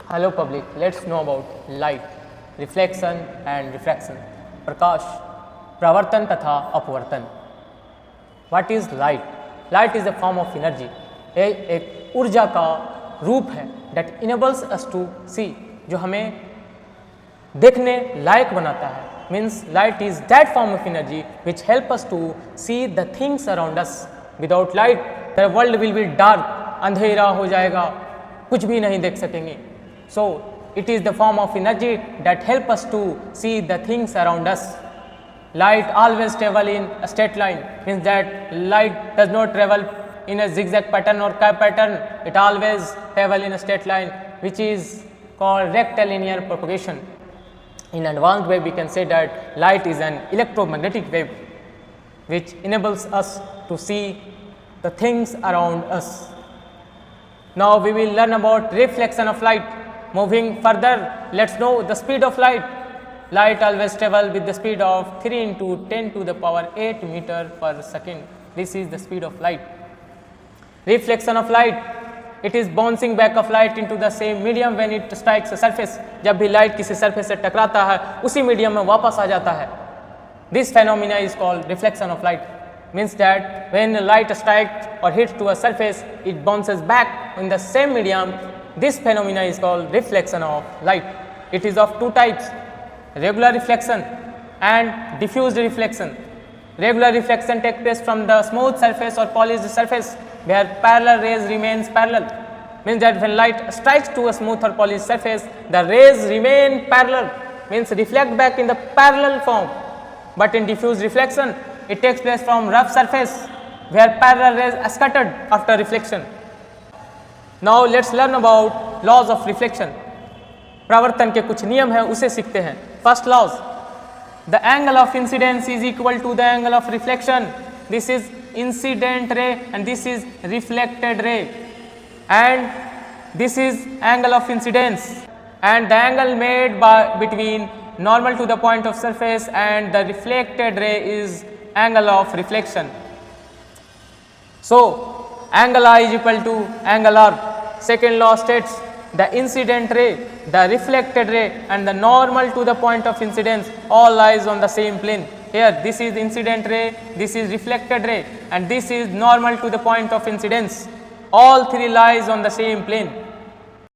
Hello public, let's know about light, reflection and refraction. प्रकाश, प्रवर्तन तथा अपवर्तन. What is light? Light is a form of energy. एक ऊर्जा का रूप है that enables us to see, जो हमें देखने लायक बनाता है. Means light is that form of energy which help us to see the things around us. Without light, the world will be dark. अंधेरा हो जाएगा, कुछ भी नहीं देख सकेंगे. So it is the form of energy that help us to see the things around us. Light always travel in a straight line, means that light does not travel in a zigzag pattern or curve pattern. It always travel in a straight line, which is called rectilinear propagation. In advanced way, we can say that light is an electromagnetic wave which enables us to see the things around us. Now we will learn about reflection of light. Moving further, let's know the speed of light. Light always travel with the speed of 3 into 10 to the power 8 meter per second. This is the speed of light. Reflection of light. It is bouncing back of light into the same medium when it strikes a surface. जब भी light किसी surface से टकराता है, उसी medium में वापस आ जाता है. This phenomena is called reflection of light. Means that when light strikes or hits to a surface, it bounces back in the same medium. This phenomena is called reflection of light. It is of two types, regular reflection and diffused reflection. Regular reflection takes place from the smooth surface or polished surface where parallel rays remains parallel. Means that when light strikes to a smooth or polished surface, the rays remain parallel, means reflect back in the parallel form. But in diffused reflection, it takes place from rough surface where parallel rays are scattered after reflection. Now let's learn about laws of reflection. प्रवर्तन के कुछ नियम हैं, उसे सीखते हैं. First laws. The angle of incidence is equal to the angle of reflection. This is incident ray and this is reflected ray, and this is angle of incidence, and the angle made between normal to the point of surface and the reflected ray is angle of reflection. So angle I is equal to angle R. Second law states the incident ray, the reflected ray and the normal to the point of incidence all lies on the same plane. Here this is incident ray, this is reflected ray and this is normal to the point of incidence. All three lies on the same plane.